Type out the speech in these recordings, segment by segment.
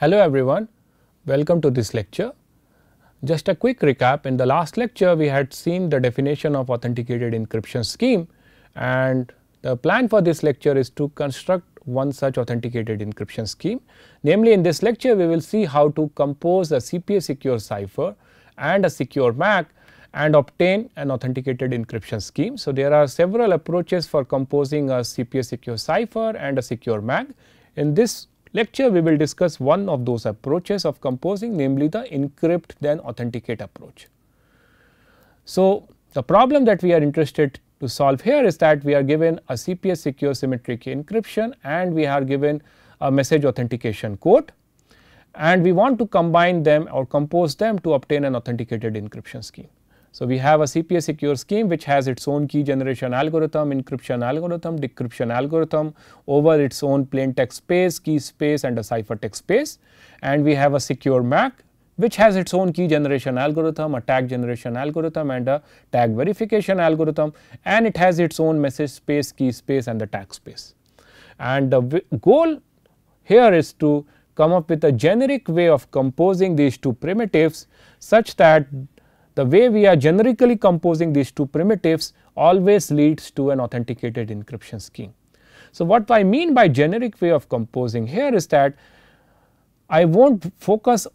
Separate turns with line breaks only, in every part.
Hello everyone, welcome to this lecture. Just a quick recap, in the last lecture we had seen the definition of authenticated encryption scheme, and the plan for this lecture is to construct one such authenticated encryption scheme. Namely, in this lecture we will see how to compose a CPA secure cipher and a secure MAC and obtain an authenticated encryption scheme. So, there are several approaches for composing a CPA secure cipher and a secure MAC. In this lecture we will discuss one of those approaches of composing, namely the encrypt then authenticate approach. So, the problem that we are interested to solve here is that we are given a CPA secure symmetric encryption and we are given a message authentication code, and we want to combine them or compose them to obtain an authenticated encryption scheme. So, we have a CPA secure scheme which has its own key generation algorithm, encryption algorithm, decryption algorithm over its own plain text space, key space and a ciphertext space, and we have a secure MAC which has its own key generation algorithm, a tag generation algorithm and a tag verification algorithm, and it has its own message space, key space and the tag space. And the goal here is to come up with a generic way of composing these two primitives such that the way we are generically composing these two primitives always leads to an authenticated encryption scheme. So, what I mean by generic way of composing here is that I will not focus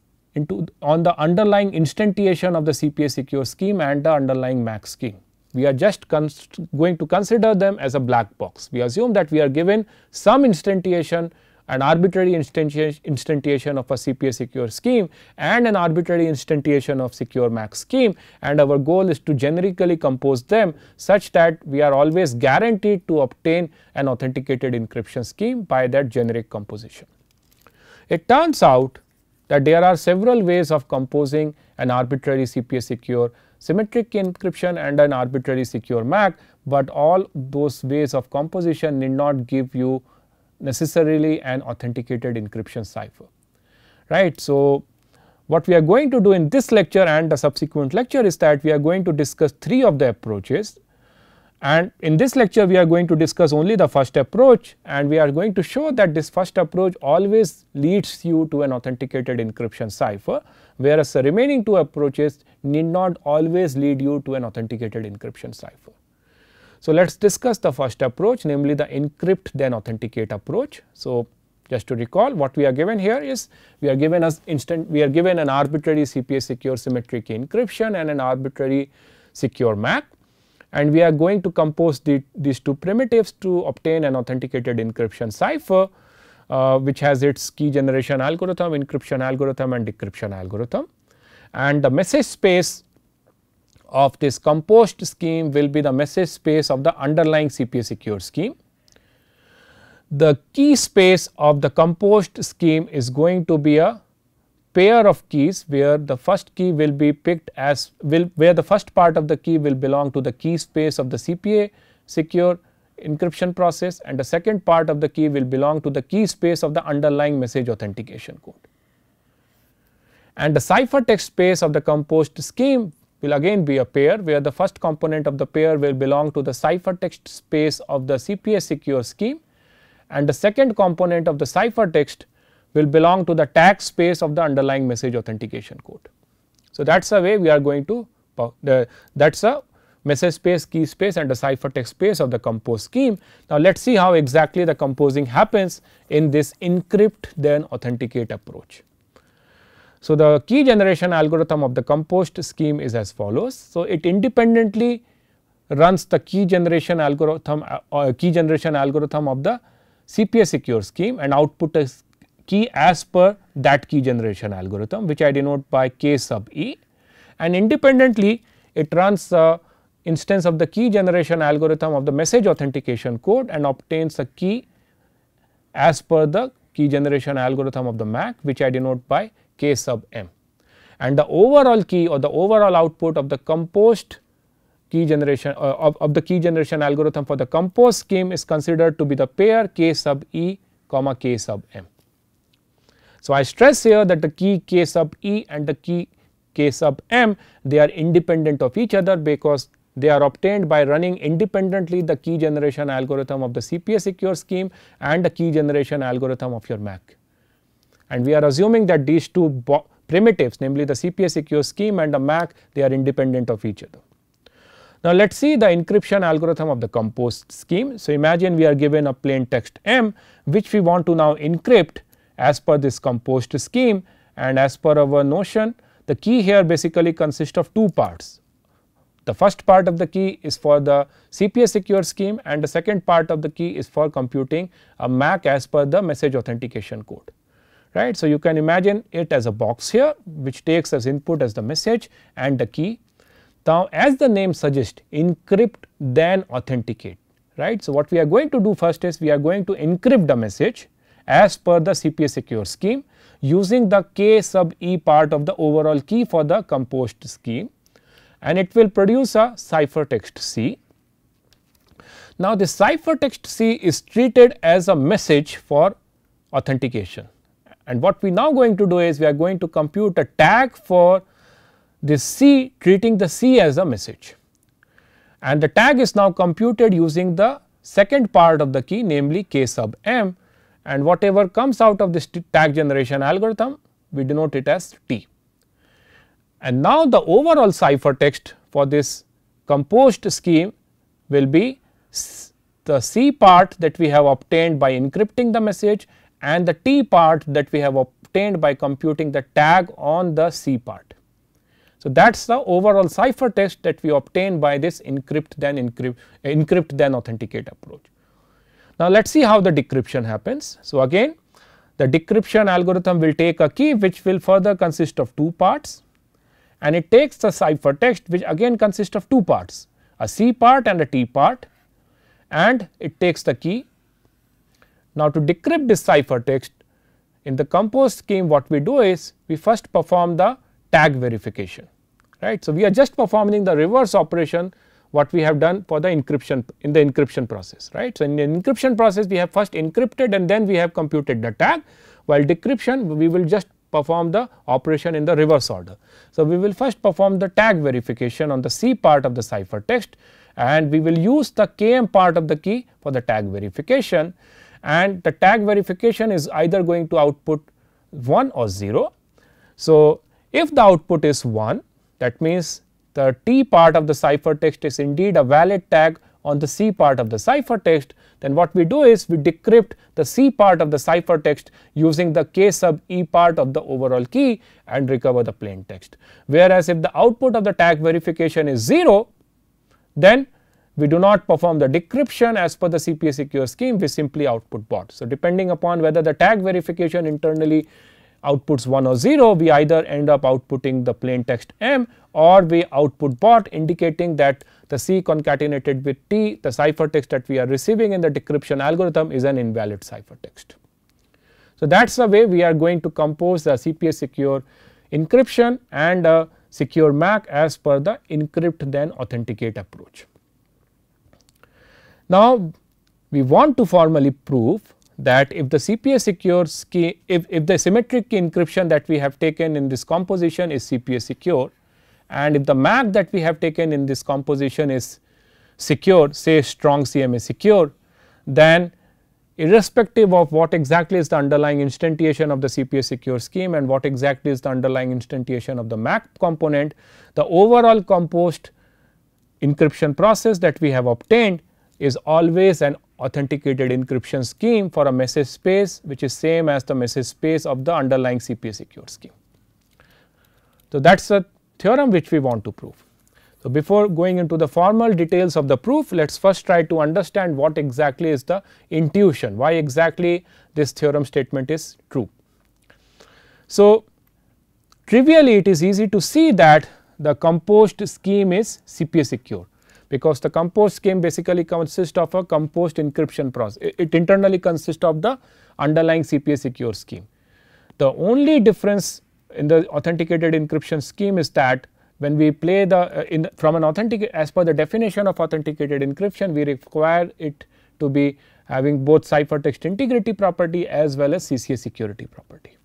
on the underlying instantiation of the CPA secure scheme and the underlying MAC scheme. We are just going to consider them as a black box. We assume that we are given some instantiation, an arbitrary instantiation of a CPA secure scheme and an arbitrary instantiation of secure MAC scheme, and our goal is to generically compose them such that we are always guaranteed to obtain an authenticated encryption scheme by that generic composition. It turns out that there are several ways of composing an arbitrary CPA secure symmetric encryption and an arbitrary secure MAC, but all those ways of composition need not give you necessarily an authenticated encryption cipher, right. So, what we are going to do in this lecture and the subsequent lecture is that we are going to discuss three of the approaches, and in this lecture we are going to discuss only the first approach, and we are going to show that this first approach always leads you to an authenticated encryption cipher, whereas the remaining two approaches need not always lead you to an authenticated encryption cipher. So, let us discuss the first approach, namely the encrypt then authenticate approach. So, just to recall, what we are given here is we are given an arbitrary CPA secure symmetric encryption and an arbitrary secure MAC, and we are going to compose these two primitives to obtain an authenticated encryption cipher which has its key generation algorithm, encryption algorithm and decryption algorithm, and the message space of this composed scheme will be the message space of the underlying CPA secure scheme. The key space of the composed scheme is going to be a pair of keys where the first key will be picked as where the first part of the key will belong to the key space of the CPA secure encryption process, and the second part of the key will belong to the key space of the underlying message authentication code. And the ciphertext space of the composed scheme will again be a pair where the first component of the pair will belong to the ciphertext space of the CPA secure scheme, and the second component of the ciphertext will belong to the tag space of the underlying message authentication code. So, that is the way we are going to that is a message space, key space and the ciphertext space of the composed scheme. Now, let us see how exactly the composing happens in this encrypt then authenticate approach. So, the key generation algorithm of the composed scheme is as follows. So, it independently runs the key generation algorithm of the CPA secure scheme and output a key as per that key generation algorithm, which I denote by K sub E, and independently it runs the instance of the key generation algorithm of the message authentication code and obtains a key as per the key generation algorithm of the MAC, which I denote by K sub M, and the overall key or the overall output of the composed key generation of the key generation algorithm for the composed scheme is considered to be the pair K sub E comma K sub M. So, I stress here that the key K sub E and the key K sub M, they are independent of each other because they are obtained by running independently the key generation algorithm of the CPA secure scheme and the key generation algorithm of your MAC. and we are assuming that these two primitives, namely the CPA secure scheme and the MAC, they are independent of each other. Now, let us see the encryption algorithm of the composed scheme. So, imagine we are given a plain text M, which we want to now encrypt as per this composed scheme, and as per our notion, the key here basically consists of two parts. The first part of the key is for the CPA secure scheme, and the second part of the key is for computing a MAC as per the message authentication code, right. So, you can imagine it as a box here, which takes as input as the message and the key. Now, as the name suggests, encrypt then authenticate, right. So, what we are going to do first is we are going to encrypt the message as per the CPA secure scheme using the K sub E part of the overall key for the composed scheme, and it will produce a ciphertext C. Now, this ciphertext C is treated as a message for authentication, and what we now going to do is we are going to compute a tag for this C, treating the C as a message, and the tag is now computed using the second part of the key, namely K sub M, and whatever comes out of this tag generation algorithm, we denote it as T. And now, the overall ciphertext for this composed scheme will be the C part that we have obtained by encrypting the message, and the T part that we have obtained by computing the tag on the C part. So, that is the overall ciphertext that we obtain by this encrypt then authenticate approach. Now, let us see how the decryption happens. So, again the decryption algorithm will take a key which will further consist of two parts, and it takes the ciphertext which again consists of two parts, a C part and a T part, and it takes the key. Now, to decrypt this ciphertext in the composed scheme, what we do is we first perform the tag verification, right. So, we are just performing the reverse operation what we have done for the encryption in the encryption process, right. So, in the encryption process we have first encrypted and then we have computed the tag, while decryption we will just perform the operation in the reverse order. So, we will first perform the tag verification on the C part of the ciphertext, and we will use the KM part of the key for the tag verification, and the tag verification is either going to output 1 or 0. So, if the output is 1, that means the T part of the ciphertext is indeed a valid tag on the C part of the ciphertext, then what we do is we decrypt the C part of the ciphertext using the K sub E part of the overall key and recover the plain text. Whereas, if the output of the tag verification is 0, then we do not perform the decryption as per the CPA secure scheme, we simply output bot. So, depending upon whether the tag verification internally outputs 1 or 0, we either end up outputting the plain text M, or we output bot, indicating that the C concatenated with T, the ciphertext that we are receiving in the decryption algorithm, is an invalid ciphertext. So, that is the way we are going to compose the CPA secure encryption and a secure MAC as per the encrypt then authenticate approach. Now, we want to formally prove that if the CPA secure scheme, if the symmetric key encryption that we have taken in this composition is CPA secure, and if the MAC that we have taken in this composition is secure, say strong CMA secure, then irrespective of what exactly is the underlying instantiation of the CPA secure scheme and what exactly is the underlying instantiation of the MAC component, the overall composed encryption process that we have obtained is always an authenticated encryption scheme for a message space which is same as the message space of the underlying CPA secure scheme. So, that is a theorem which we want to prove. So, before going into the formal details of the proof, let us first try to understand what exactly is the intuition, why exactly this theorem statement is true. So, trivially it is easy to see that the composed scheme is CPA secure, because the composed scheme basically consists of a composed encryption process. It internally consists of the underlying CPA secure scheme. The only difference in the authenticated encryption scheme is that when we play the from an as per the definition of authenticated encryption, we require it to be having both ciphertext integrity property as well as CCA security property.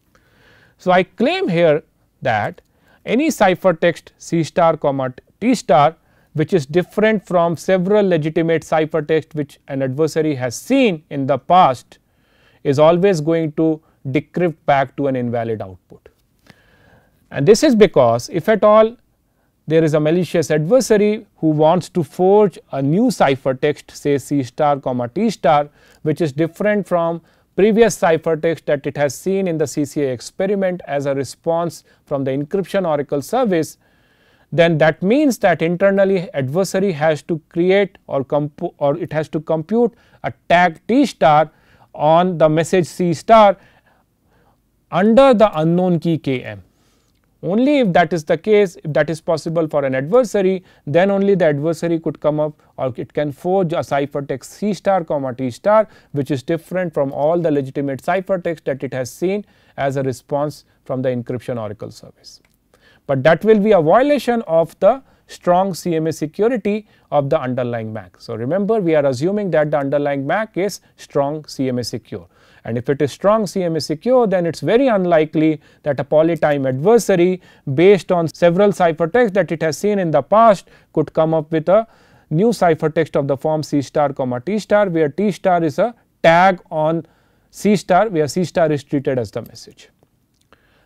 So, I claim here that any ciphertext C star comma T star which is different from several legitimate ciphertext which an adversary has seen in the past is always going to decrypt back to an invalid output. And this is because if at all there is a malicious adversary who wants to forge a new ciphertext, say C star comma T star, which is different from previous ciphertext that it has seen in the CCA experiment as a response from the encryption oracle service, then that means that internally adversary has to create or it has to compute a tag T star on the message C star under the unknown key Km. Only if that is the case, if that is possible for an adversary, then only the adversary could come up or it can forge a ciphertext C star comma T star, which is different from all the legitimate ciphertext that it has seen as a response from the encryption oracle service. But that will be a violation of the strong CMA security of the underlying MAC. So, remember, we are assuming that the underlying MAC is strong CMA secure. And if it is strong CMA secure, then it is very unlikely that a polytime adversary based on several ciphertexts that it has seen in the past could come up with a new ciphertext of the form C star comma T star, where T star is a tag on C star, where C star is treated as the message.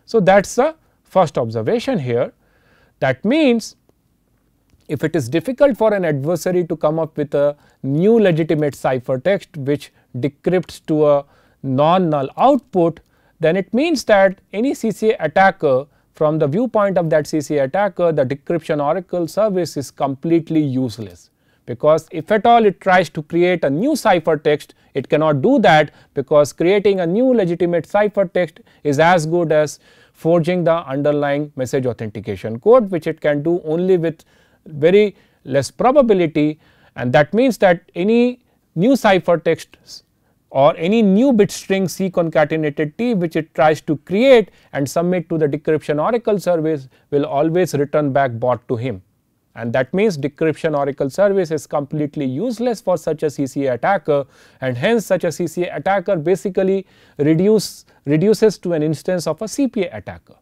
So, that is the first observation here. That means if it is difficult for an adversary to come up with a new legitimate ciphertext which decrypts to a non-null output, then it means that any CCA attacker, from the viewpoint of that CCA attacker, the decryption oracle service is completely useless, because if at all it tries to create a new ciphertext, it cannot do that, because creating a new legitimate ciphertext is as good as forging the underlying message authentication code, which it can do only with very less probability. And that means that any new ciphertext or any new bit string C concatenated T which it tries to create and submit to the decryption oracle service will always return back bot to him. And that means decryption oracle service is completely useless for such a CCA attacker, and hence such a CCA attacker basically reduces to an instance of a CPA attacker.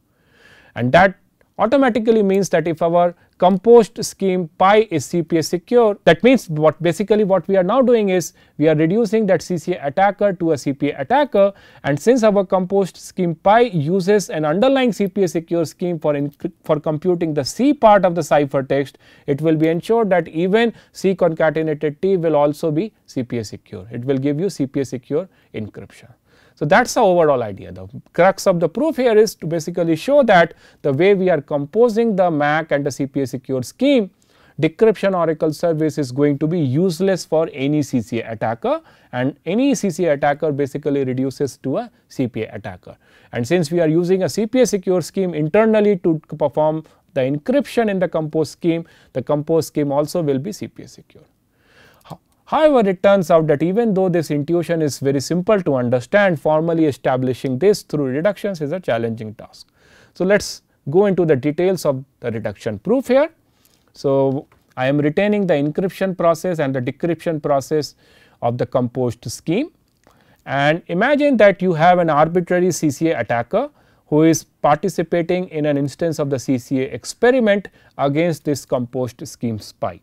And that automatically means that if our composed scheme pi is CPA secure, that means what we are now doing is we are reducing that CCA attacker to a CPA attacker, and since our composed scheme pi uses an underlying CPA secure scheme for computing the C part of the ciphertext, it will be ensured that even C concatenated T will also be CPA secure. It will give you CPA secure encryption. So, that is the overall idea. The crux of the proof here is to basically show that the way we are composing the MAC and the CPA secure scheme, decryption oracle service is going to be useless for any CCA attacker, and any CCA attacker basically reduces to a CPA attacker. And since we are using a CPA secure scheme internally to perform the encryption in the composed scheme also will be CPA secure. However, it turns out that even though this intuition is very simple to understand, formally establishing this through reductions is a challenging task. So, let us go into the details of the reduction proof here. So, I am retaining the encryption process and the decryption process of the composed scheme, and imagine that you have an arbitrary CCA attacker who is participating in an instance of the CCA experiment against this composed scheme pi.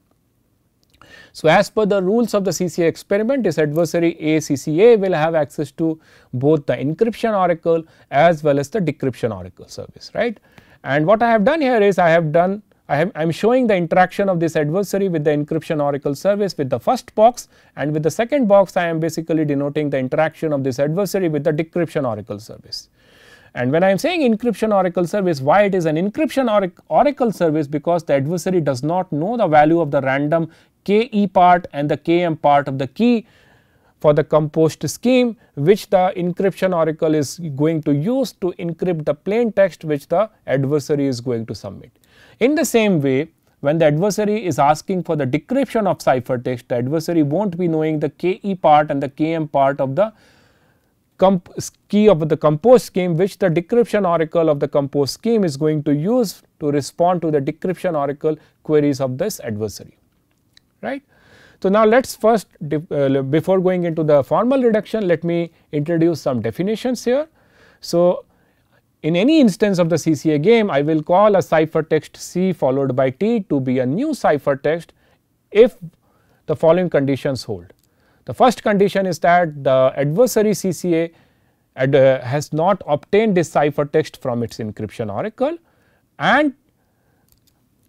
So, as per the rules of the CCA experiment, this adversary ACCA will have access to both the encryption oracle as well as the decryption oracle service, right. And what I have done here is I am showing the interaction of this adversary with the encryption oracle service with the first box, and with the second box I am basically denoting the interaction of this adversary with the decryption oracle service. And when I am saying encryption oracle service, why it is an encryption oracle service? Because the adversary does not know the value of the random KE part and the KM part of the key for the composed scheme, which the encryption oracle is going to use to encrypt the plain text which the adversary is going to submit. In the same way, when the adversary is asking for the decryption of ciphertext, the adversary will not be knowing the KE part and the KM part of the key of the composed scheme, which the decryption oracle of the composed scheme is going to use to respond to the decryption oracle queries of this adversary, right. So, now let us first before going into the formal reduction, let me introduce some definitions here. So, in any instance of the CCA game, I will call a ciphertext C followed by T to be a new ciphertext if the following conditions hold. The first condition is that the adversary CCA has not obtained this ciphertext from its encryption oracle, and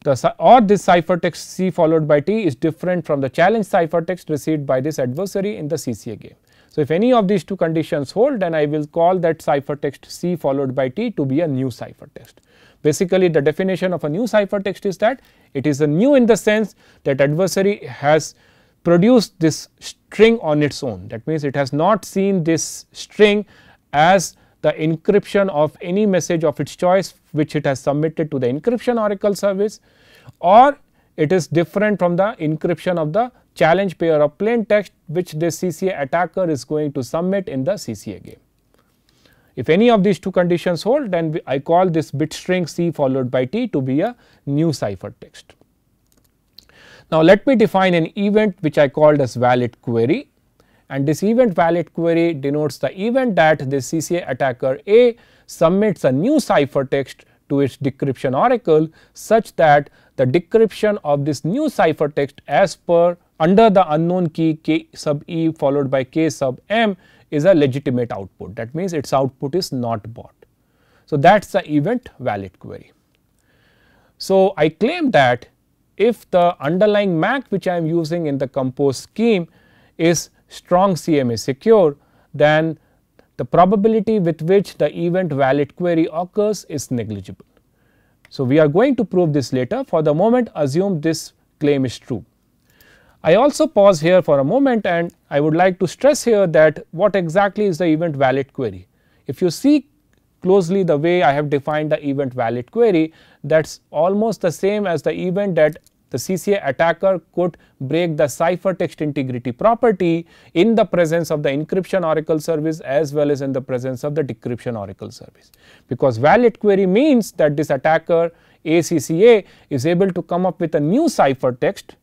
this ciphertext C followed by T is different from the challenge ciphertext received by this adversary in the CCA game. So, if any of these two conditions hold, then I will call that ciphertext C followed by T to be a new ciphertext. Basically, the definition of a new ciphertext is that it is a new in the sense that adversary has produced this string on its own. That means, it has not seen this string as the encryption of any message of its choice which it has submitted to the encryption oracle service, or it is different from the encryption of the challenge pair of plain text which this CCA attacker is going to submit in the CCA game. If any of these two conditions hold, then I call this bit string C followed by T to be a new ciphertext. Now, let me define an event which I called as valid query, and this event valid query denotes the event that the CCA attacker A submits a new ciphertext to its decryption oracle such that the decryption of this new ciphertext as per under the unknown key k sub e followed by k sub m is a legitimate output. That means, its output is not bought. So, that is the event valid query. So, I claim that if the underlying MAC which I am using in the compose scheme is strong CMA secure, then the probability with which the event valid query occurs is negligible. So, we are going to prove this later. For the moment, assume this claim is true. I also pause here for a moment, and I would like to stress here that what exactly is the event valid query. If you see closely the way I have defined the event valid query, that is almost the same as the event that the CCA attacker could break the ciphertext integrity property in the presence of the encryption oracle service as well as in the presence of the decryption oracle service. Because valid query means that this attacker ACCA is able to come up with a new ciphertext,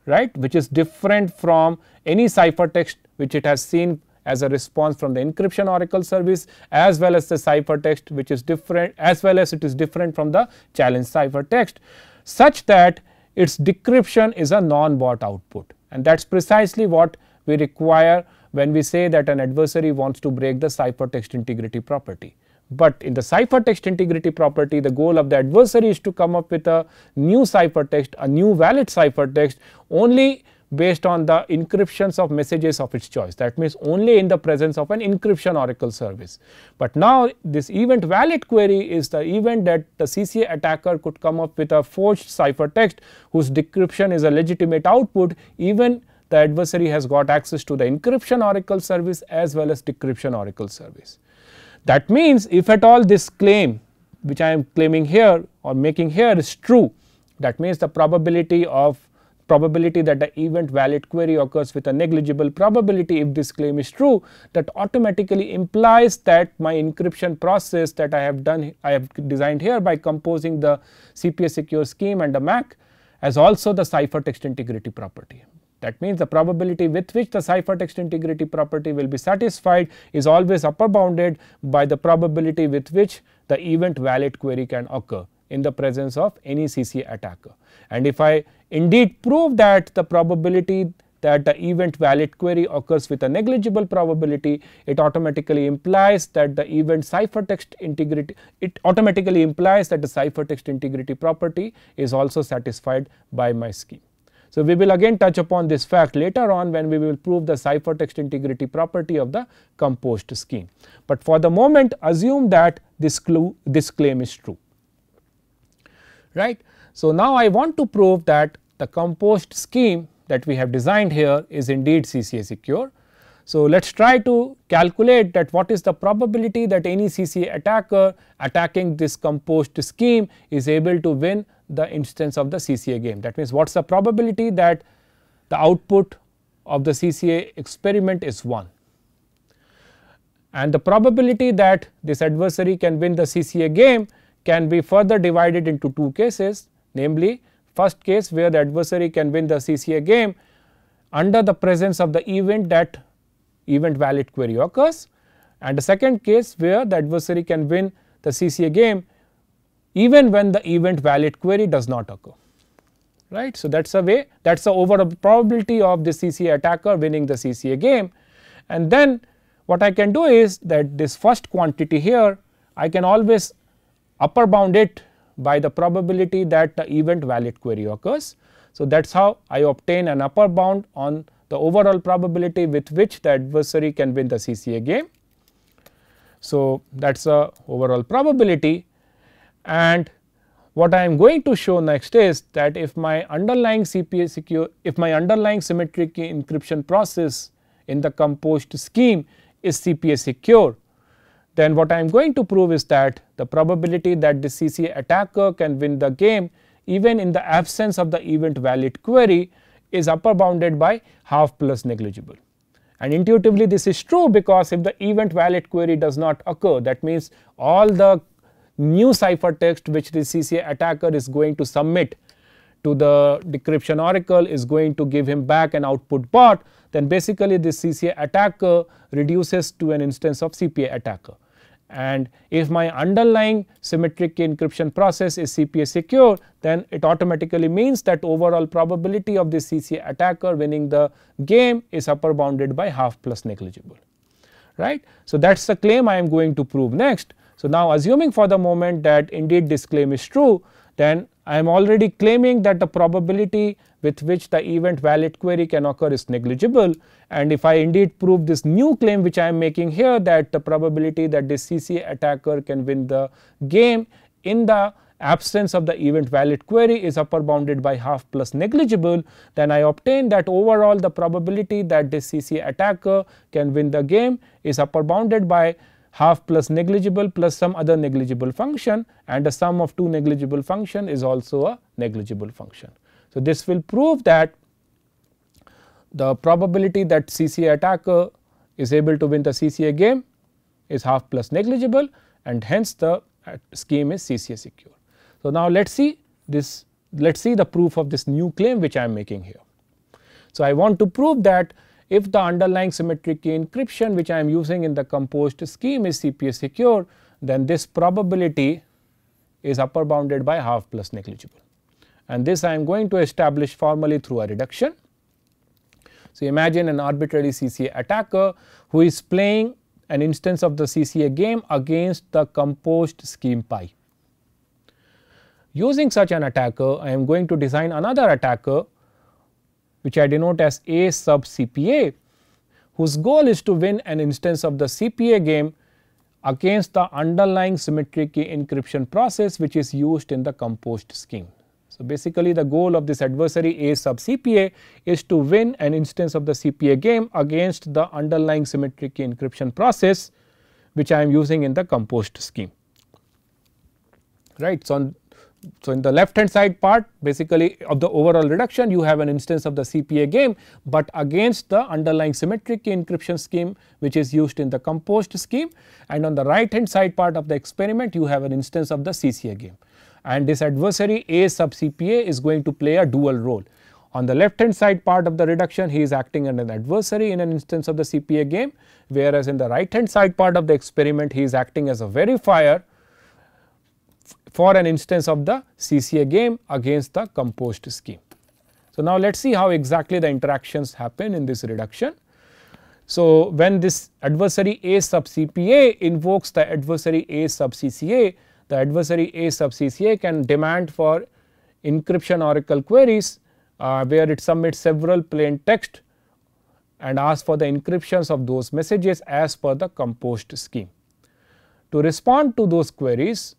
right, which is different from any ciphertext which it has seen as a response from the encryption oracle service, as well as the ciphertext which is different, as well as it is different from the challenge ciphertext, such that its decryption is a non-bought output, and that is precisely what we require when we say that an adversary wants to break the ciphertext integrity property. But in the ciphertext integrity property, the goal of the adversary is to come up with a new ciphertext, a new valid ciphertext only based on the encryptions of messages of its choice. That means, only in the presence of an encryption oracle service. But now, this event valid query is the event that the CCA attacker could come up with a forged ciphertext whose decryption is a legitimate output, even the adversary has got access to the encryption oracle service as well as decryption oracle service. That means, if at all this claim which I am claiming here or making here is true, that means the probability that the event valid query occurs with a negligible probability. If this claim is true, that automatically implies that my encryption process that I have designed here by composing the CPA secure scheme and the MAC as also the ciphertext integrity property. That means, the probability with which the ciphertext integrity property will be satisfied is always upper bounded by the probability with which the event valid query can occur in the presence of any CCA attacker. And if I indeed prove that the probability that the event valid query occurs with a negligible probability, it automatically implies that the event ciphertext integrity, it automatically implies that the ciphertext integrity property is also satisfied by my scheme. So, we will again touch upon this fact later on when we will prove the ciphertext integrity property of the composed scheme. But for the moment, assume that this claim is true, right. So, now I want to prove that the composed scheme that we have designed here is indeed CCA secure. So, let us try to calculate that what is the probability that any CCA attacker attacking this composed scheme is able to win the instance of the CCA game. That means, what is the probability that the output of the CCA experiment is 1, and the probability that this adversary can win the CCA game can be further divided into two cases, namely, first case where the adversary can win the CCA game under the presence of the event that event valid query occurs, and the second case where the adversary can win the CCA game even when the event valid query does not occur, right. So, that is a way, that is the overall probability of the CCA attacker winning the CCA game. And then what I can do is that this first quantity here I can always upper bound it by the probability that the event valid query occurs. So, that is how I obtain an upper bound on the overall probability with which the adversary can win the CCA game. So, that is the overall probability, and what I am going to show next is that if my underlying CPA secure, if my underlying symmetric key encryption process in the composed scheme is CPA secure, then what I am going to prove is that the probability that the CCA attacker can win the game even in the absence of the event valid query is upper bounded by half plus negligible. And intuitively this is true, because if the event valid query does not occur, that means all the new ciphertext which the CCA attacker is going to submit to the decryption oracle is going to give him back an output bot, then basically this CCA attacker reduces to an instance of CPA attacker. And if my underlying symmetric key encryption process is CPA secure, then it automatically means that overall probability of the CCA attacker winning the game is upper bounded by half plus negligible, right. So, that is the claim I am going to prove next. So, now assuming for the moment that indeed this claim is true, then I am already claiming that the probability with which the event valid query can occur is negligible, and if I indeed prove this new claim which I am making here, that the probability that this CCA attacker can win the game in the absence of the event valid query is upper bounded by half plus negligible, then I obtain that overall the probability that this CCA attacker can win the game is upper bounded by half plus negligible plus some other negligible function, and the sum of two negligible function is also a negligible function. So, this will prove that the probability that CCA attacker is able to win the CCA game is half plus negligible, and hence the scheme is CCA secure. So, now let us see this, let us see the proof of this new claim which I am making here. So, I want to prove that if the underlying symmetric key encryption which I am using in the composed scheme is CPA secure, then this probability is upper bounded by half plus negligible, and this I am going to establish formally through a reduction. So, imagine an arbitrary CCA attacker who is playing an instance of the CCA game against the composed scheme pi. Using such an attacker, I am going to design another attacker which I denote as A sub CPA, whose goal is to win an instance of the CPA game against the underlying symmetric key encryption process which is used in the composed scheme. So, basically the goal of this adversary A sub CPA is to win an instance of the CPA game against the underlying symmetric key encryption process which I am using in the composed scheme, right. So, in the left hand side part basically of the overall reduction, you have an instance of the CPA game, but against the underlying symmetric key encryption scheme which is used in the composed scheme, and on the right hand side part of the experiment you have an instance of the CCA game, and this adversary A sub CPA is going to play a dual role. On the left hand side part of the reduction, he is acting as an adversary in an instance of the CPA game, whereas in the right hand side part of the experiment he is acting as a verifier for an instance of the CCA game against the composed scheme. So, now let us see how exactly the interactions happen in this reduction. So, when this adversary A sub CPA invokes the adversary A sub CCA, the adversary A sub CCA can demand for encryption oracle queries where it submits several plain text and asks for the encryptions of those messages as per the composed scheme. To respond to those queries,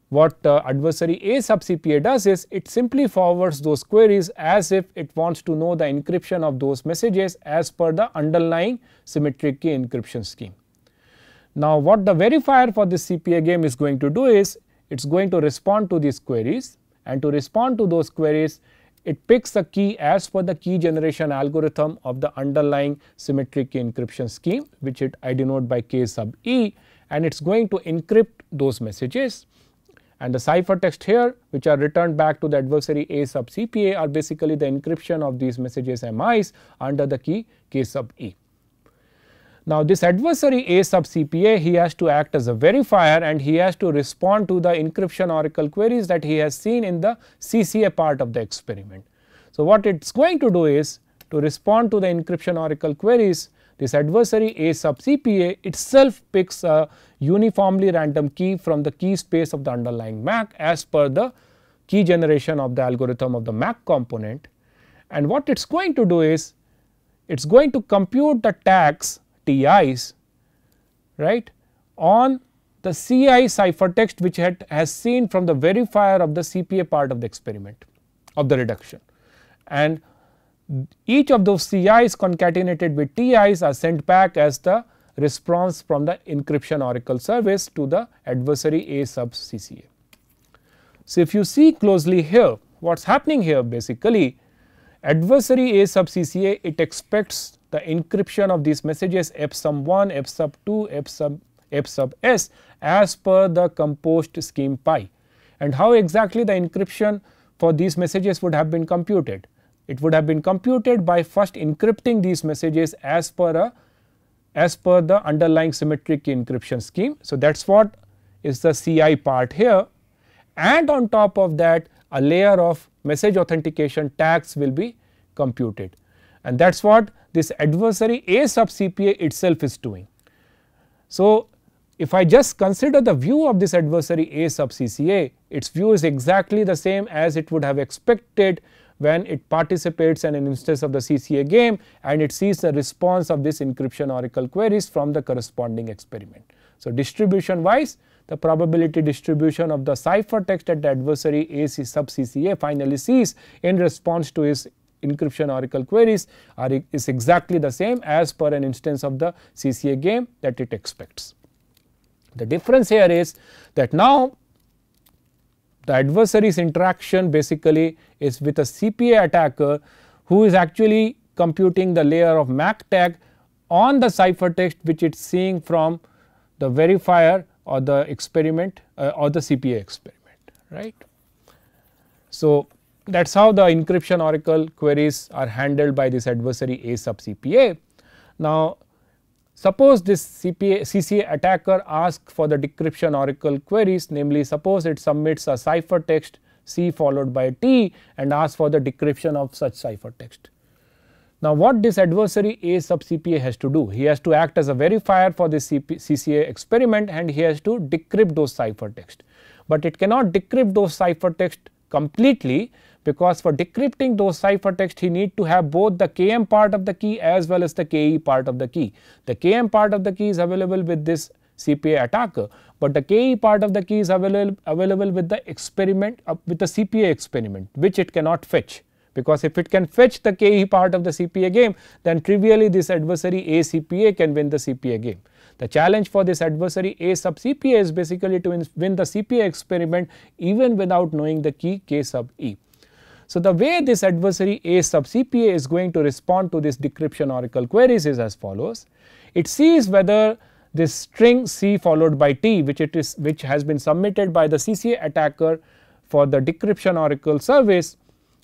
what adversary A sub CPA does is it simply forwards those queries as if it wants to know the encryption of those messages as per the underlying symmetric key encryption scheme. Now, what the verifier for this CPA game is going to do is it is going to respond to these queries, and to respond to those queries it picks a key as per the key generation algorithm of the underlying symmetric key encryption scheme, which I denote by K sub E, and it is going to encrypt those messages, and the ciphertext here which are returned back to the adversary A sub CPA are basically the encryption of these messages MIs under the key K sub E. Now, this adversary A sub CPA, he has to act as a verifier and he has to respond to the encryption oracle queries that he has seen in the CCA part of the experiment. So, what it is going to do is to respond to the encryption oracle queries, this adversary A sub CPA itself picks a uniformly random key from the key space of the underlying MAC as per the key generation of the algorithm of the MAC component. And what it is going to do is, it is going to compute the tags TIs, right, on the CI ciphertext which has seen from the verifier of the CPA part of the experiment of the reduction. And each of those CIs concatenated with TIs are sent back as the response from the encryption oracle service to the adversary A sub CCA. So, if you see closely here, what is happening here basically, adversary A sub CCA, it expects the encryption of these messages F sub 1, F sub 2, F sub S as per the composed scheme pi. And how exactly the encryption for these messages would have been computed? It would have been computed by first encrypting these messages as per the underlying symmetric key encryption scheme. So, that is what is the CI part here, and on top of that a layer of message authentication tags will be computed, and that is what this adversary A sub CPA itself is doing. So, if I just consider the view of this adversary A sub CCA, its view is exactly the same as it would have expected when it participates in an instance of the CCA game and it sees the response of this encryption oracle queries from the corresponding experiment. So, distribution wise, the probability distribution of the ciphertext that the adversary A sub CCA finally sees in response to his encryption oracle queries is exactly the same as per an instance of the CCA game that it expects. The difference here is that now the adversary's interaction basically is with a CPA attacker who is actually computing the layer of MAC tag on the ciphertext which it is seeing from the verifier or the experiment or the CPA experiment, right. So, that is how the encryption oracle queries are handled by this adversary A sub CPA. Now, suppose this CCA attacker asks for the decryption oracle queries, namely suppose it submits a ciphertext C followed by T and asks for the decryption of such ciphertext. Now, what this adversary A sub CPA has to do? He has to act as a verifier for this CCA experiment and he has to decrypt those ciphertext, but it cannot decrypt those ciphertext completely, because for decrypting those ciphertext he need to have both the KM part of the key as well as the KE part of the key. The KM part of the key is available with this CPA attacker, but the KE part of the key is available with the experiment with the CPA experiment, which it cannot fetch, because if it can fetch the KE part of the CPA game, then trivially this adversary A CPA can win the CPA game. The challenge for this adversary A sub CPA is basically to win the CPA experiment even without knowing the key K sub E. So, the way this adversary A sub CPA is going to respond to this decryption oracle queries is as follows. It sees whether this string C followed by T which has been submitted by the CCA attacker for the decryption oracle service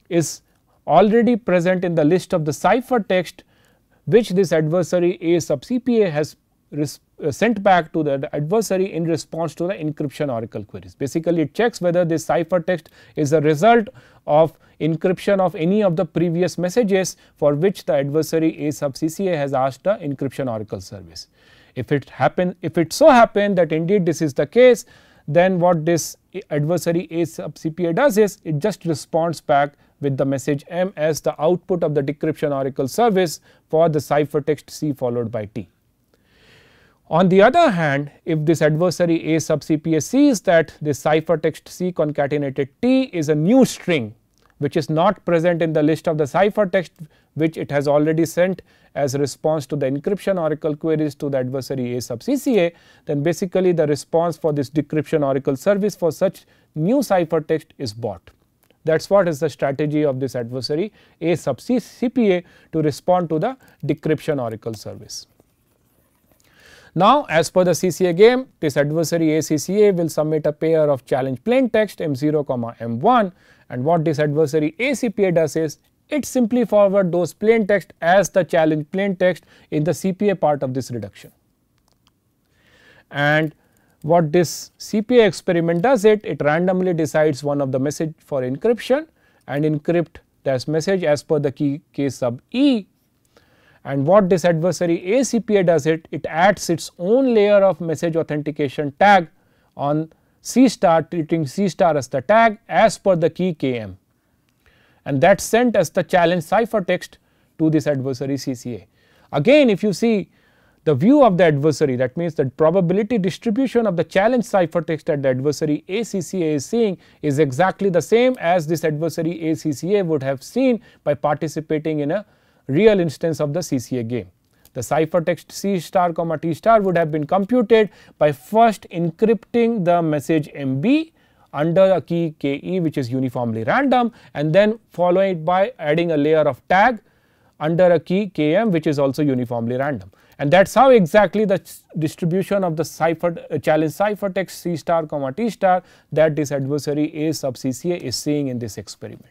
is already present in the list of the ciphertext which this adversary A sub CPA has sent back to the adversary in response to the encryption oracle queries. Basically, it checks whether this ciphertext is a result of encryption of any of the previous messages for which the adversary A sub CCA has asked the encryption oracle service. If it so happen that indeed this is the case, then what this adversary A sub CPA does is it just responds back with the message M as the output of the decryption oracle service for the ciphertext C followed by T. On the other hand, if this adversary A sub CPA sees that this ciphertext C concatenated T is a new string which is not present in the list of the ciphertext which it has already sent as a response to the encryption oracle queries to the adversary A sub CCA, then basically the response for this decryption oracle service for such new ciphertext is bought. That is what is the strategy of this adversary A sub CPA to respond to the decryption oracle service. Now, as per the CCA game, this adversary A CCA will submit a pair of challenge plain text M0, M1, and what this adversary A CPA does is it simply forward those plain text as the challenge plain text in the CPA part of this reduction. And what this CPA experiment does it randomly decides one of the message for encryption and encrypt that message as per the key K sub E, and what this adversary A CPA does, it adds its own layer of message authentication tag on C star, treating C star as the tag as per the key KM, and that is sent as the challenge ciphertext to this adversary CCA. Again, if you see the view of the adversary, that means the probability distribution of the challenge ciphertext that the adversary A CCA is seeing is exactly the same as this adversary A CCA would have seen by participating in a real instance of the CCA game. The ciphertext C star comma T star would have been computed by first encrypting the message MB under a key KE which is uniformly random, and then followed by adding a layer of tag under a key KM which is also uniformly random. And that is how exactly the distribution of the challenge ciphertext C star comma T star that this adversary A sub CCA is seeing in this experiment.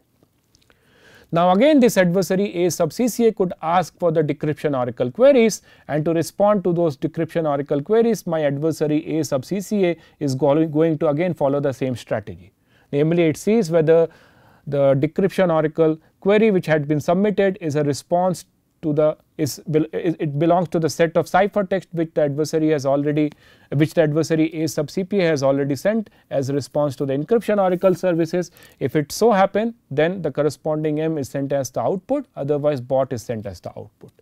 Now again, this adversary A sub CCA could ask for the decryption oracle queries, and to respond to those decryption oracle queries, my adversary A sub CCA is going to again follow the same strategy. Namely, it sees whether the decryption oracle query which had been submitted is a response to the it belongs to the set of ciphertext which the adversary has already, which the adversary A sub CPA has already sent as a response to the encryption oracle services. If it so happen, then the corresponding M is sent as the output, otherwise bot is sent as the output.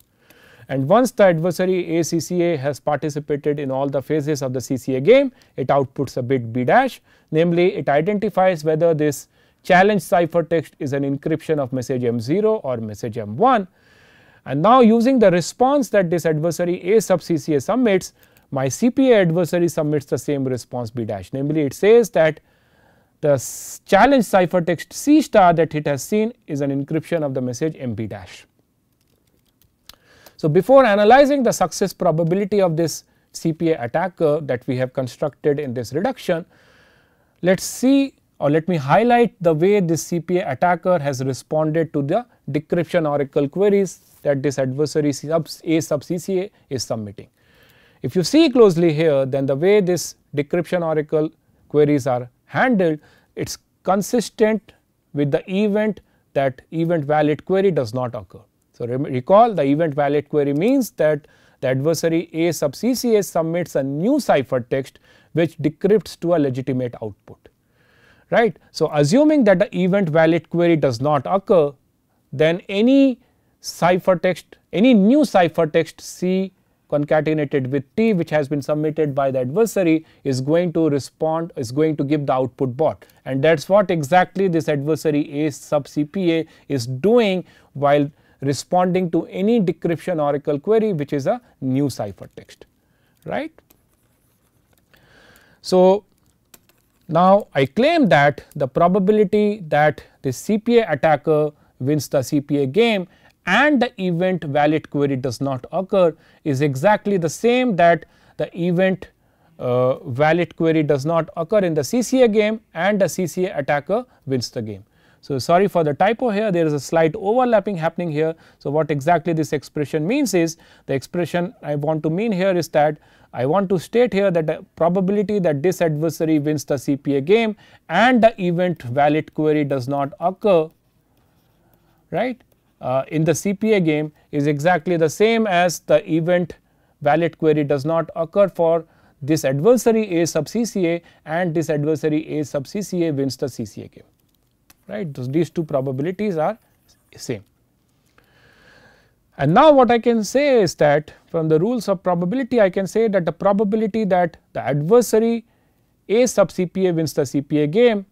And once the adversary A CCA has participated in all the phases of the CCA game, it outputs a bit B dash, namely it identifies whether this challenge ciphertext is an encryption of message M0 or message M1. And now using the response that this adversary A sub CCA submits, my CPA adversary submits the same response B dash, namely it says that the challenge ciphertext C star that it has seen is an encryption of the message MB dash. So before analyzing the success probability of this CPA attacker that we have constructed in this reduction, let us see, or let me highlight the way this CPA attacker has responded to the decryption oracle queries that this adversary A sub CCA is submitting. If you see closely here, then the way this decryption oracle queries are handled, it is consistent with the event that event valid query does not occur. So recall, the event valid query means that the adversary A sub CCA submits a new ciphertext which decrypts to a legitimate output, right. So assuming that the event valid query does not occur, then any ciphertext, any new ciphertext C concatenated with T which has been submitted by the adversary is going to respond, is going to give the output bot, and that is what exactly this adversary A sub CPA is doing while responding to any decryption oracle query which is a new ciphertext, right. So now I claim that the probability that the CPA attacker wins the CPA game and the event valid query does not occur is exactly the same that the event valid query does not occur in the CCA game and the CCA attacker wins the game. So sorry for the typo here, there is a slight overlapping happening here. So what exactly this expression means is, the expression I want to mean here is that I want to state here that the probability that this adversary wins the CPA game and the event valid query does not occur, right, in the CPA game is exactly the same as the event valid query does not occur for this adversary A sub CCA and this adversary A sub CCA wins the CCA game, right. These two probabilities are same. And now what I can say is that from the rules of probability, I can say that the probability that the adversary A sub CPA wins the CPA game,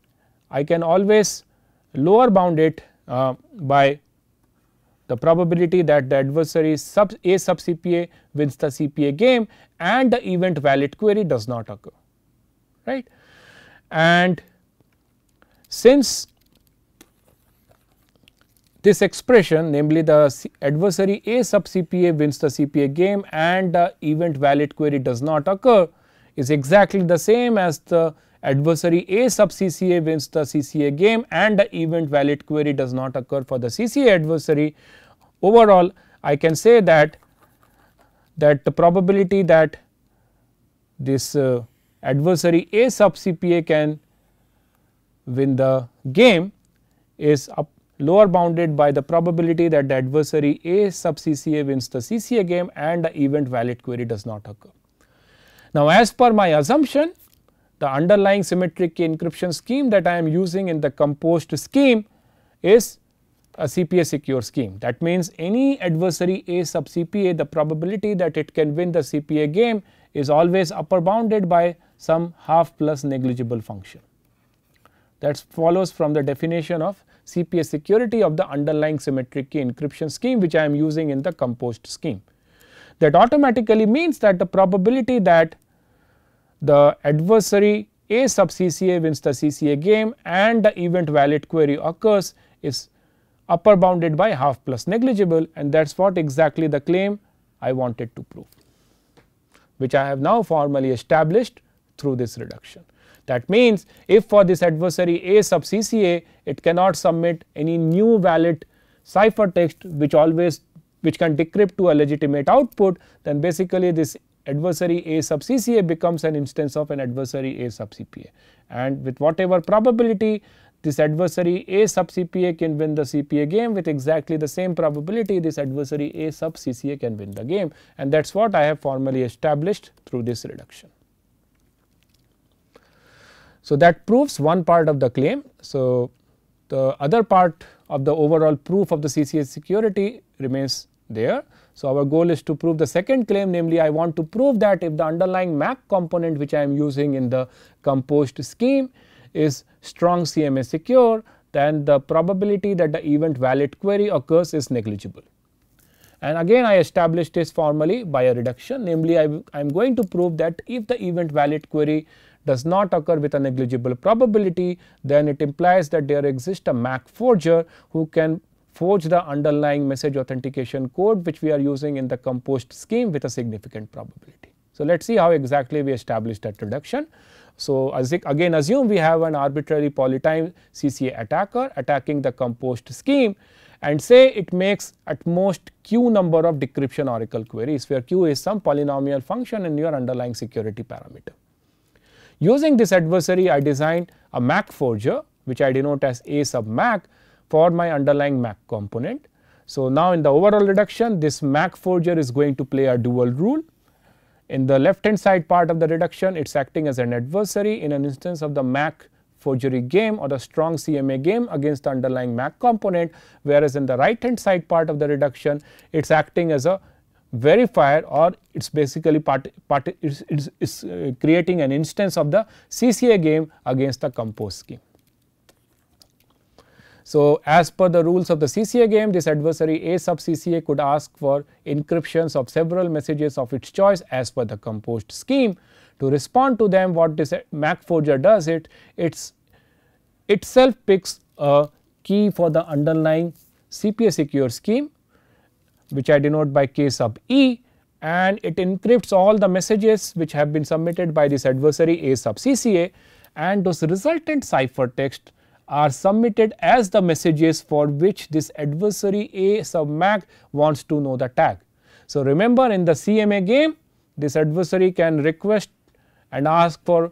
I can always lower bound it by the probability that the adversary A sub CPA wins the CPA game and the event valid query does not occur, right. And since this expression, namely the adversary A sub CPA wins the CPA game and the event valid query does not occur, is exactly the same as the adversary A sub CCA wins the CCA game and the event valid query does not occur for the CCA adversary. Overall, I can say that the probability that this adversary A sub CPA can win the game is lower bounded by the probability that the adversary A sub CCA wins the CCA game and the event valid query does not occur. Now, as per my assumption, the underlying symmetric key encryption scheme that I am using in the composed scheme is a CPA secure scheme. That means any adversary A sub CPA, the probability that it can win the CPA game is always upper bounded by some half plus negligible function. That follows from the definition of CPA security of the underlying symmetric key encryption scheme which I am using in the composed scheme. That automatically means that the probability that the adversary A sub CCA wins the CCA game and the event valid query occurs is upper bounded by half plus negligible, and that is what exactly the claim I wanted to prove, which I have now formally established through this reduction. That means, if for this adversary A sub CCA it cannot submit any new valid ciphertext which can decrypt to a legitimate output, then basically this adversary A sub CCA becomes an instance of an adversary A sub CPA, and with whatever probability this adversary A sub CPA can win the CPA game, with exactly the same probability this adversary A sub CCA can win the game, and that is what I have formally established through this reduction. So, that proves one part of the claim. So, the other part of the overall proof of the CCA security remains there. So, our goal is to prove the second claim, namely I want to prove that if the underlying MAC component which I am using in the composed scheme is strong CMA secure, then the probability that the event valid query occurs is negligible. And again I established this formally by a reduction, namely I am going to prove that if the event valid query does not occur with a negligible probability, then it implies that there exists a MAC forger who can forge the underlying message authentication code which we are using in the composed scheme with a significant probability. So, let us see how exactly we establish that reduction. So, again assume we have an arbitrary polytime CCA attacker attacking the composed scheme, and say it makes at most q number of decryption oracle queries, where q is some polynomial function in your underlying security parameter. Using this adversary, I designed a MAC forger which I denote as A sub MAC for my underlying MAC component. So, now in the overall reduction, this MAC forger is going to play a dual role. In the left hand side part of the reduction, it is acting as an adversary in an instance of the MAC forgery game or the strong CMA game against the underlying MAC component, whereas in the right hand side part of the reduction, it is acting as a verifier, or it is basically creating an instance of the CCA game against the composed scheme. So, as per the rules of the CCA game, this adversary A sub CCA could ask for encryptions of several messages of its choice as per the composed scheme. To respond to them, what this MAC forger does, it itself picks a key for the underlying CPA secure scheme, which I denote by K sub E, and it encrypts all the messages which have been submitted by this adversary A sub CCA, and those resultant ciphertext are submitted as the messages for which this adversary A sub MAC wants to know the tag. So, remember in the CMA game, this adversary can request and ask for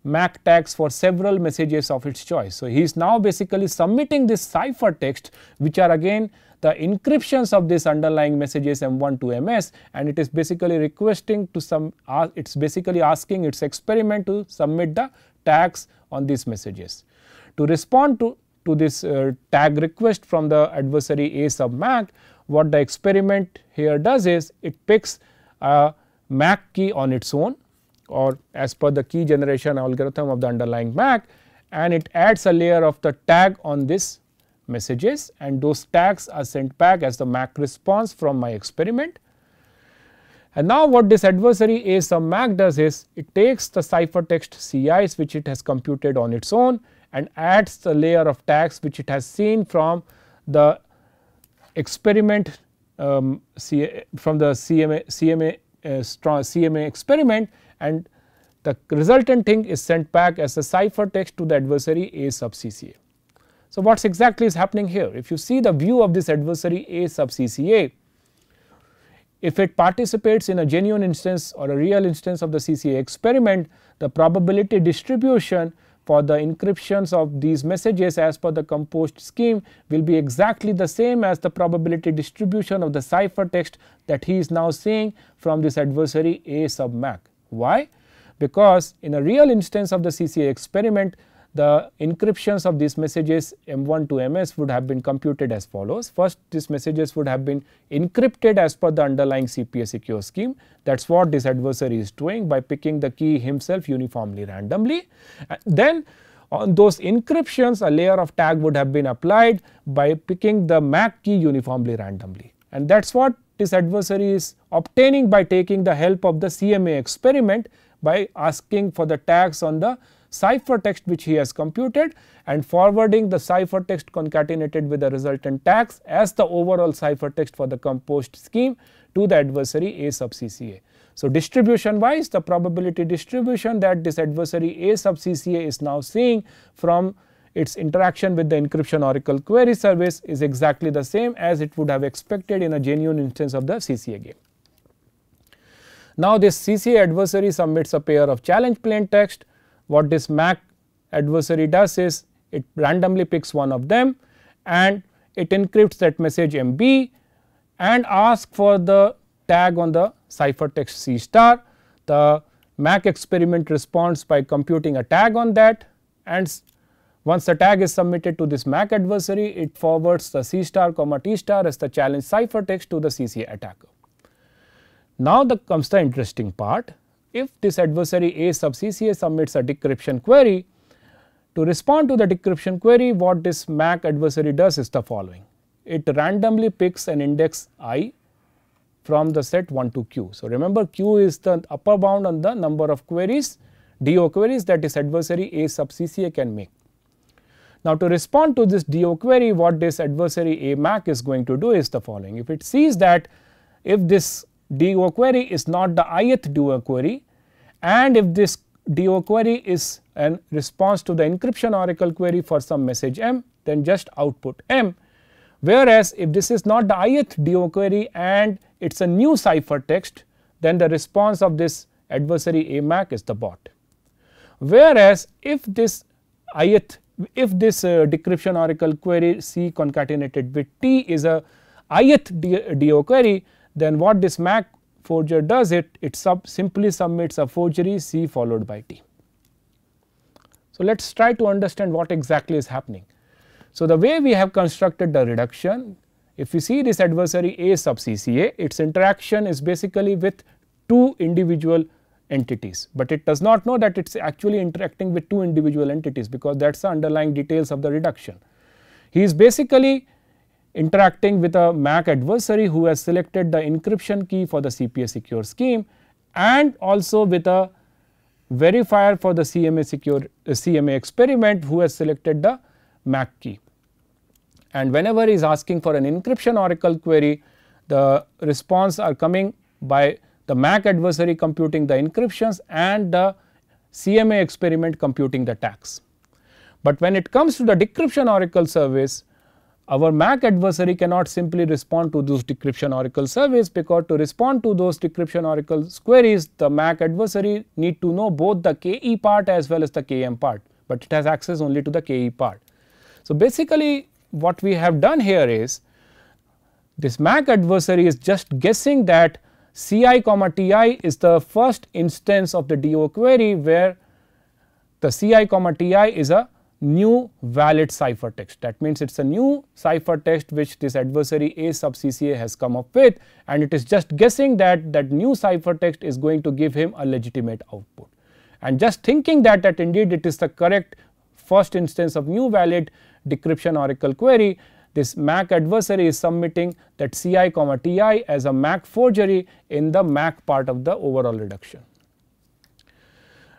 MAC tags for several messages of its choice. So, he is now basically submitting this ciphertext which are again the encryptions of this underlying messages M1 to MS, and it is basically requesting to it is basically asking its experiment to submit the tags on these messages. To respond to this tag request from the adversary A sub MAC, what the experiment here does is it picks a MAC key on its own, or as per the key generation algorithm of the underlying MAC, and it adds a layer of the tag on this messages, and those tags are sent back as the MAC response from my experiment. And now what this adversary A sub MAC does is it takes the ciphertext CIs which it has computed on its own and adds the layer of tags which it has seen from the experiment from the CMA experiment, and the resultant thing is sent back as a ciphertext to the adversary A sub CCA. So, what exactly is happening here? If you see the view of this adversary A sub CCA, if it participates in a genuine instance or a real instance of the CCA experiment, the probability distribution for the encryptions of these messages as per the composed scheme will be exactly the same as the probability distribution of the ciphertext that he is now seeing from this adversary A sub MAC. Why? Because in a real instance of the CCA experiment, the encryptions of these messages M1 to MS would have been computed as follows. First, these messages would have been encrypted as per the underlying CPA secure scheme. That is what this adversary is doing by picking the key himself uniformly randomly. Then on those encryptions, a layer of tag would have been applied by picking the MAC key uniformly randomly, and that is what this adversary is obtaining by taking the help of the CMA experiment by asking for the tags on the ciphertext which he has computed and forwarding the ciphertext concatenated with the resultant tags as the overall ciphertext for the composed scheme to the adversary A sub CCA. So, distribution wise, the probability distribution that this adversary A sub CCA is now seeing from its interaction with the encryption oracle query service is exactly the same as it would have expected in a genuine instance of the CCA game. Now, this CCA adversary submits a pair of challenge plain text. What this MAC adversary does is it randomly picks one of them and it encrypts that message MB and asks for the tag on the ciphertext C star. The MAC experiment responds by computing a tag on that, and once the tag is submitted to this MAC adversary, it forwards the C star comma T star as the challenge ciphertext to the CCA attacker. Now comes the interesting part. If this adversary A sub CCA submits a decryption query, to respond to the decryption query, what this MAC adversary does is the following. It randomly picks an index I from the set 1 to Q. So, remember Q is the upper bound on the number of queries, DO queries that this adversary A sub CCA can make. Now, to respond to this DO query, what this adversary A MAC is going to do is the following. If it sees that if this DO query is not the ith DO query, and if this DO query is a response to the encryption oracle query for some message M, then just output M. Whereas, if this is not the ith DO query and it is a new ciphertext, then the response of this adversary A MAC is the bot. Whereas, if this decryption oracle query C concatenated with T is a ith DO query, then what this MAC forger does it simply submits a forgery C followed by T. So, let us try to understand what exactly is happening. So, the way we have constructed the reduction, if we see this adversary A sub CCA, its interaction is basically with two individual entities, but it does not know that it is actually interacting with two individual entities, because that is the underlying details of the reduction. He is basically interacting with a MAC adversary who has selected the encryption key for the CPA secure scheme and also with a verifier for the CMA experiment who has selected the MAC key. And whenever he is asking for an encryption oracle query, the response are coming by the MAC adversary computing the encryptions and the CMA experiment computing the tags. But when it comes to the decryption oracle service, our MAC adversary cannot simply respond to those decryption oracle service, because to respond to those decryption oracle queries, the MAC adversary need to know both the KE part as well as the KM part, but it has access only to the KE part. So, basically what we have done here is this MAC adversary is just guessing that Ci comma Ti is the first instance of the DO query, where the Ci comma Ti is a new valid ciphertext. That means it is a new ciphertext which this adversary A sub CCA has come up with, and it is just guessing that that new ciphertext is going to give him a legitimate output. And just thinking that indeed it is the correct first instance of new valid decryption oracle query, this MAC adversary is submitting that Ci comma Ti as a MAC forgery in the MAC part of the overall reduction,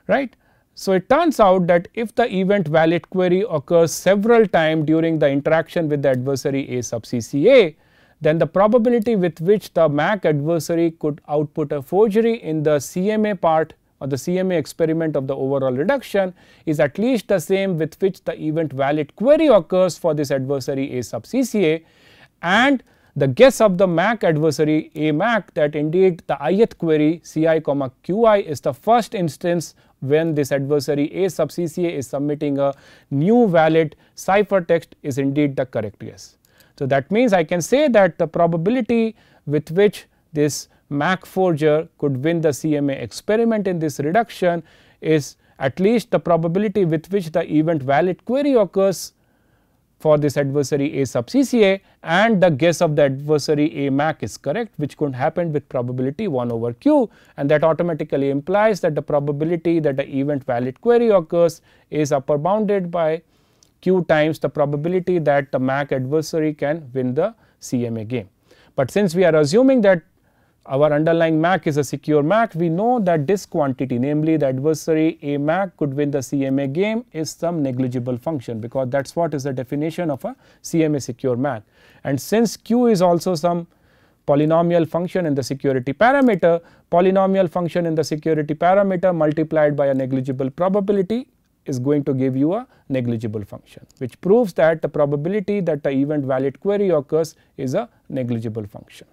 right. So, it turns out that if the event valid query occurs several times during the interaction with the adversary A sub CCA, then the probability with which the MAC adversary could output a forgery in the CMA part or the CMA experiment of the overall reduction is at least the same with which the event valid query occurs for this adversary A sub CCA, and the guess of the MAC adversary A MAC that indeed the ith query Ci comma Qi is the first instance when this adversary A sub CCA is submitting a new valid ciphertext is indeed the correct guess. So, that means I can say that the probability with which this MAC forger could win the CMA experiment in this reduction is at least the probability with which the event valid query occurs for this adversary A sub CCA, and the guess of the adversary A MAC is correct, which could happen with probability 1 over q, and that automatically implies that the probability that the event valid query occurs is upper bounded by q times the probability that the MAC adversary can win the CMA game. But since we are assuming that our underlying MAC is a secure MAC, we know that this quantity, namely the adversary A MAC could win the CMA game, is some negligible function, because that is what is the definition of a CMA secure MAC. And since q is also some polynomial function in the security parameter, polynomial function in the security parameter multiplied by a negligible probability is going to give you a negligible function, which proves that the probability that the event valid query occurs is a negligible function.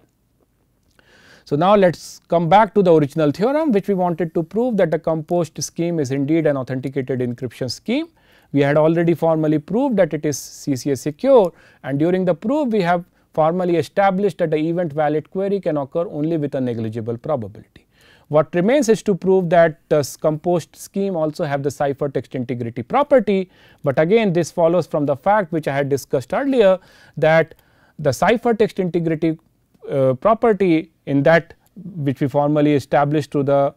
So, now let us come back to the original theorem, which we wanted to prove that the composed scheme is indeed an authenticated encryption scheme. We had already formally proved that it is CCA secure, and during the proof we have formally established that the event valid query can occur only with a negligible probability. What remains is to prove that the composed scheme also have the ciphertext integrity property, but again this follows from the fact which I had discussed earlier, that the ciphertext integrity property in that which we formally established through the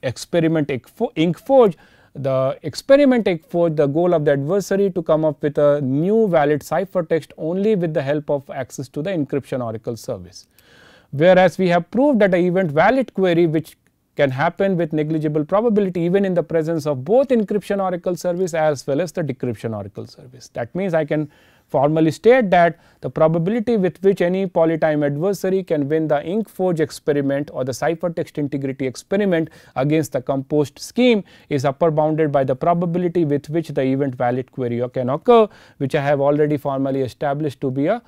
experiment InkForge. The experiment InkForge, the goal of the adversary to come up with a new valid ciphertext only with the help of access to the encryption oracle service. Whereas we have proved that the event valid query, which can happen with negligible probability even in the presence of both encryption oracle service as well as the decryption oracle service. That means I can formally state that the probability with which any polytime adversary can win the InkForge experiment or the ciphertext integrity experiment against the composed scheme is upper bounded by the probability with which the event valid query can occur, which I have already formally established to be a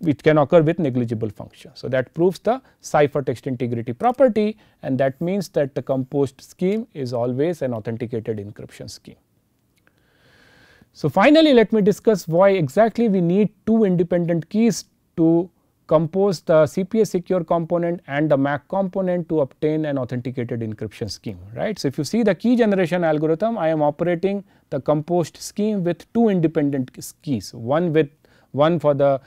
which can occur with negligible function. So, that proves the ciphertext integrity property, and that means that the composed scheme is always an authenticated encryption scheme. So, finally, let me discuss why exactly we need two independent keys to compose the CPA secure component and the MAC component to obtain an authenticated encryption scheme, right. So, if you see the key generation algorithm, I am operating the composed scheme with two independent keys, one for the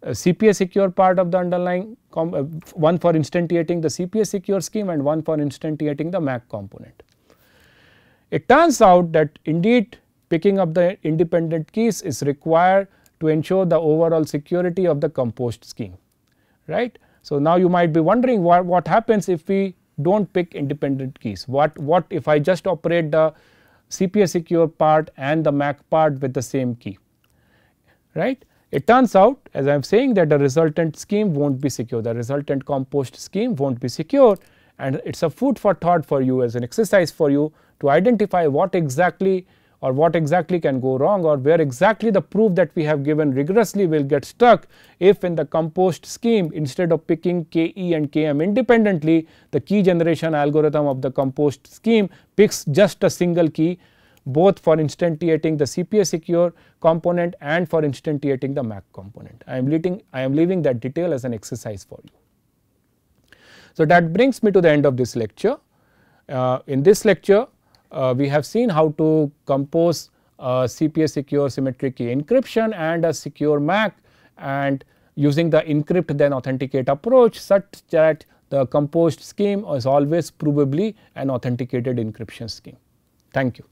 CPA secure part of the underlying one for instantiating the CPA secure scheme and one for instantiating the MAC component. It turns out that indeed picking up the independent keys is required to ensure the overall security of the composed scheme, right. So, now you might be wondering what happens if we do not pick independent keys, what if I just operate the CPA secure part and the MAC part with the same key, right. It turns out, as I am saying, that the resultant scheme will not be secure, the resultant composed scheme will not be secure, and it is a food for thought for you, as an exercise for you to identify what exactly can go wrong, or where exactly the proof that we have given rigorously will get stuck if in the composed scheme, instead of picking KE and KM independently, the key generation algorithm of the composed scheme picks just a single key, both for instantiating the CPA secure component and for instantiating the MAC component. I am leaving that detail as an exercise for you. So, that brings me to the end of this lecture. In this lecture, we have seen how to compose a CPA secure symmetric key encryption and a secure MAC, and using the encrypt then authenticate approach such that the composed scheme is always provably an authenticated encryption scheme. Thank you.